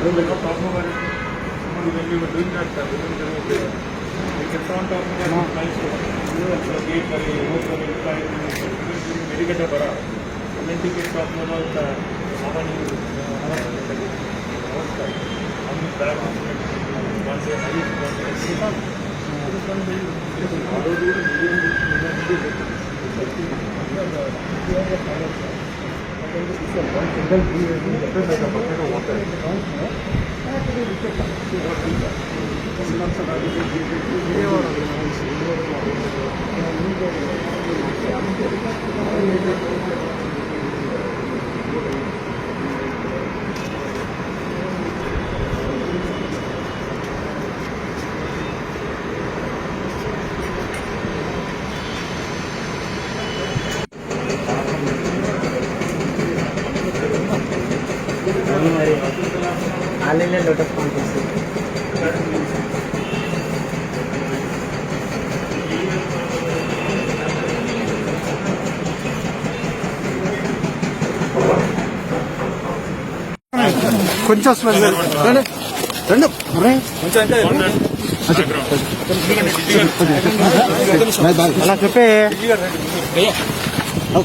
when we were doing that, we kept on talking about milestone. Gate medicator bara. Then ticket talking about how many once a ఆన్లైన్లో lotus contest కొంచెం smell రెండు అలా చెప్పే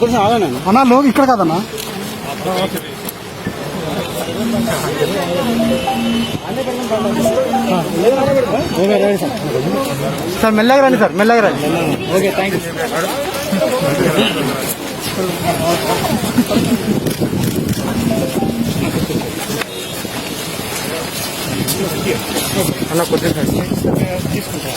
కొంచెం ఆగనా అన్నా లోకి ఇక్కడ కాదన్నా సార్ మెల్లగా రండి సార్ మెల్లగా రండి ఓకే థ్యాంక్ యూ అన్న కొద్దిగా తీసుకుంటా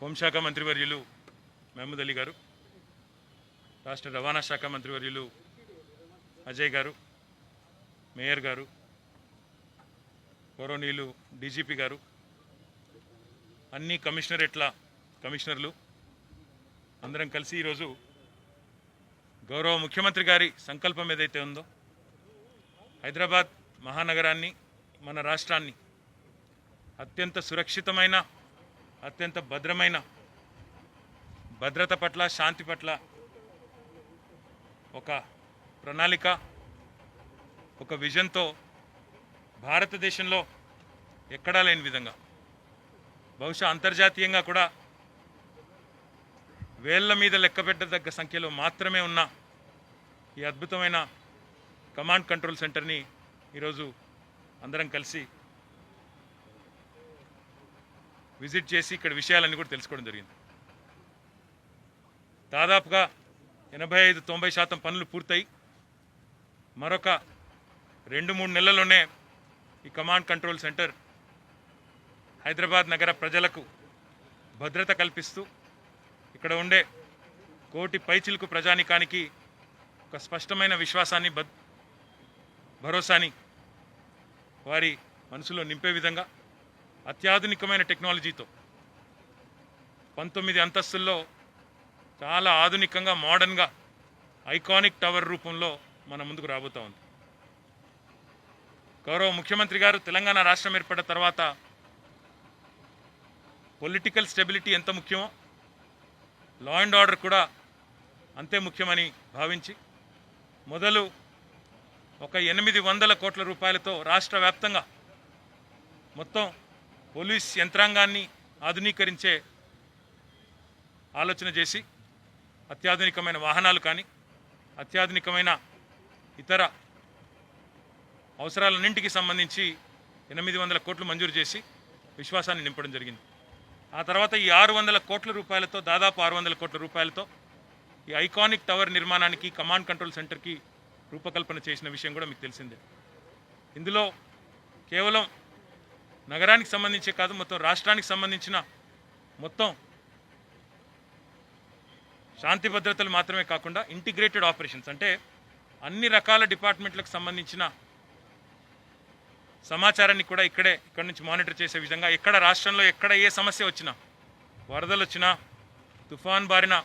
హోంశాఖ మంత్రివర్యులు మహమూద్ అలీ గారు, రాష్ట్ర రవాణా శాఖ మంత్రివర్యులు అజయ్ గారు, మేయర్ గారు, గౌరవనీయులు డీజీపీ గారు, అన్ని కమిషనర్లు అందరం కలిసి ఈరోజు గౌరవ ముఖ్యమంత్రి గారి సంకల్పం ఏదైతే ఉందో హైదరాబాద్ మహానగరాన్ని మన రాష్ట్రాన్ని అత్యంత సురక్షితమైన అత్యంత భద్రత పట్ల శాంతి పట్ల ఒక ప్రణాళిక ఒక విజన్తో భారతదేశంలో ఎక్కడా లేని విధంగా బహుశా అంతర్జాతీయంగా కూడా వేళ్ల మీద లెక్కపెట్టదగ్గ సంఖ్యలో మాత్రమే ఉన్న ఈ అద్భుతమైన కమాండ్ కంట్రోల్ సెంటర్ని ఈరోజు అందరం కలిసి విజిట్ చేసి ఇక్కడ విషయాలన్నీ కూడా తెలుసుకోవడం జరిగింది. దాదాపుగా 85-90% పనులు పూర్తయి మరొక 2-3 నెలల్లోనే ఈ కమాండ్ కంట్రోల్ సెంటర్ హైదరాబాద్ నగర ప్రజలకు భద్రత కల్పిస్తూ ఇక్కడ ఉండే కోటి పైచిలుకు ప్రజానికానికి ఒక స్పష్టమైన విశ్వాసాన్ని భరోసాని వారి మనసులో నింపే విధంగా అత్యాధునికమైన టెక్నాలజీతో 19 అంతస్తుల్లో చాలా ఆధునికంగా మోడర్న్గా ఐకానిక్ టవర్ రూపంలో మన ముందుకు రాబోతూ ఉంది. గౌరవ ముఖ్యమంత్రి గారు తెలంగాణ రాష్ట్రం ఏర్పడిన తర్వాత పొలిటికల్ స్టెబిలిటీ ఎంత ముఖ్యమో లా అండ్ ఆర్డర్ కూడా అంతే ముఖ్యమని భావించి మొదలు ఒక 800 కోట్ల రూపాయలతో రాష్ట్ర వ్యాప్తంగా మొత్తం పోలీస్ యంత్రాంగాన్ని ఆధునీకరించే ఆలోచన చేసి అత్యాధునికమైన వాహనాలు కానీ అత్యాధునికమైన ఇతర అవసరాలన్నింటికి సంబంధించి 800 కోట్లు మంజూరు చేసి విశ్వాసాన్ని నింపడం జరిగింది. ఆ తర్వాత ఈ 600 కోట్ల రూపాయలతో దాదాపు 600 కోట్ల రూపాయలతో ఈ ఐకానిక్ టవర్ నిర్మాణానికి కమాండ్ కంట్రోల్ సెంటర్కి రూపకల్పన చేసిన విషయం కూడా మీకు తెలిసిందే. ఇందులో కేవలం నగరానికి సంబంధించే కాదు మొత్తం రాష్ట్రానికి సంబంధించిన మొత్తం శాంతి భద్రతలు మాత్రమే కాకుండా ఇంటిగ్రేటెడ్ ఆపరేషన్స్ అంటే అన్ని రకాల డిపార్ట్మెంట్లకు సంబంధించిన సమాచారాన్ని కూడా ఇక్కడ నుంచి మానిటర్ చేసే విధంగా ఎక్కడ రాష్ట్రంలో ఎక్కడ ఏ సమస్య వచ్చినా, వరదలు వచ్చినా, తుఫాన్ బారిన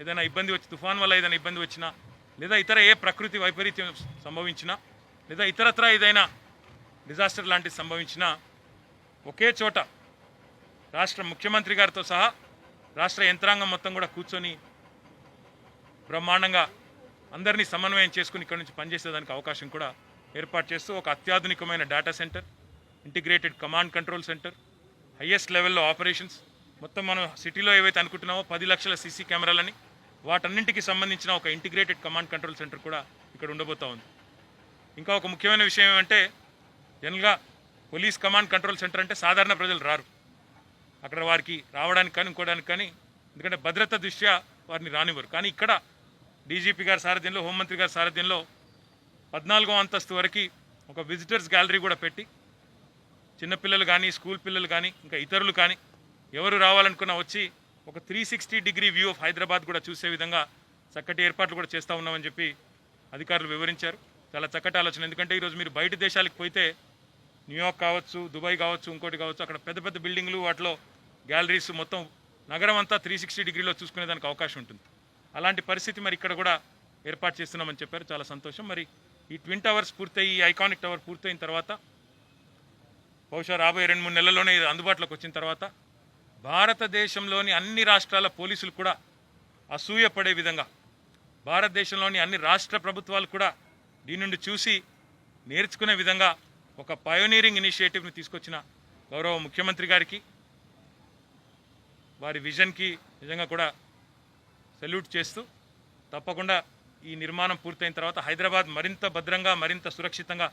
ఏదైనా ఇబ్బంది వచ్చి తుఫాన్ వల్ల ఏదైనా ఇబ్బంది వచ్చినా, లేదా ఇతర ఏ ప్రకృతి వైపరీత్యం సంభవించినా, లేదా ఇతరత్ర ఏదైనా డిజాస్టర్ లాంటిది సంభవించినా ఒకే చోట రాష్ట్ర ముఖ్యమంత్రి గారితో సహా రాష్ట్ర యంత్రాంగం మొత్తం కూడా కూర్చొని బ్రహ్మాండంగా అందరినీ సమన్వయం చేసుకుని ఇక్కడ నుంచి పనిచేసేదానికి అవకాశం కూడా ఏర్పాటు చేస్తూ ఒక అత్యాధునికమైన data centre, integrated command control centre, highest లెవెల్లో ఆపరేషన్స్, మొత్తం మనం సిటీలో ఏవైతే అనుకుంటున్నామో 10 లక్షల సీసీ కెమెరాలని వాటన్నింటికి సంబంధించిన ఒక ఇంటిగ్రేటెడ్ కమాండ్ కంట్రోల్ సెంటర్ కూడా ఇక్కడ ఉండబోతూ ఉంది. ఇంకా ఒక ముఖ్యమైన విషయం ఏమంటే, జనరల్గా పోలీస్ కమాండ్ కంట్రోల్ సెంటర్ అంటే సాధారణ ప్రజలు రారు అక్కడ, వారికి రావడానికి కానీ ఇంకోవడానికి కానీ, ఎందుకంటే భద్రత దృష్ట్యా వారిని రానివ్వరు. కానీ ఇక్కడ డీజీపీ గారి సారథ్యంలో, హోంమంత్రి గారి సారథ్యంలో 14వ అంతస్తు వరకు ఒక విజిటర్స్ గ్యాలరీ కూడా పెట్టి చిన్నపిల్లలు కానీ, స్కూల్ పిల్లలు కానీ, ఇంకా ఇతరులు కానీ ఎవరు రావాలనుకున్నా వచ్చి ఒక 360 డిగ్రీ వ్యూ ఆఫ్ హైదరాబాద్ కూడా చూసే విధంగా చక్కటి ఏర్పాట్లు కూడా చేస్తూ ఉన్నామని చెప్పి అధికారులు వివరించారు. చాలా చక్కటి ఆలోచన. ఎందుకంటే ఈరోజు మీరు బయట దేశాలకు పోతే, న్యూయార్క్ కావచ్చు, దుబాయ్ కావచ్చు, ఇంకోటి కావచ్చు, అక్కడ పెద్ద పెద్ద బిల్డింగ్లు, వాటిలో గ్యాలరీస్, మొత్తం నగరం అంతా 360 డిగ్రీలో చూసుకునేదానికి అవకాశం ఉంటుంది. అలాంటి పరిస్థితి మరి ఇక్కడ కూడా ఏర్పాటు చేస్తున్నామని చెప్పారు. చాలా సంతోషం. మరి ఈ ట్విన్ టవర్స్ పూర్తయి, ఈ ఐకానిక్ టవర్ పూర్తయిన తర్వాత బహుశా రాబోయే 2-3 నెలల్లోనే ఇది అందుబాటులోకి వచ్చిన తర్వాత భారతదేశంలోని అన్ని రాష్ట్రాల పోలీసులు కూడా అసూయపడే విధంగా, భారతదేశంలోని అన్ని రాష్ట్ర ప్రభుత్వాలు కూడా దీని నుండి చూసి నేర్చుకునే విధంగా ఒక పయోనీరింగ్ ఇనిషియేటివ్ని తీసుకొచ్చిన గౌరవ ముఖ్యమంత్రి గారికి, వారి విజన్కి నిజంగా కూడా సెల్యూట్ చేస్తూ, తప్పకుండా ఈ నిర్మాణం పూర్తయిన తర్వాత హైదరాబాద్ మరింత భద్రంగా, మరింత సురక్షితంగా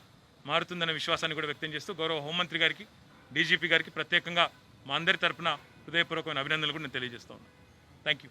మారుతుందనే విశ్వాసాన్ని కూడా వ్యక్తం చేస్తూ గౌరవ హోంమంత్రి గారికి, డీజీపీ గారికి ప్రత్యేకంగా మా అందరి తరపున హృదయపూర్వకమైన అభినందనలు కూడా నేను తెలియజేస్తా ఉన్నాను. Thank you.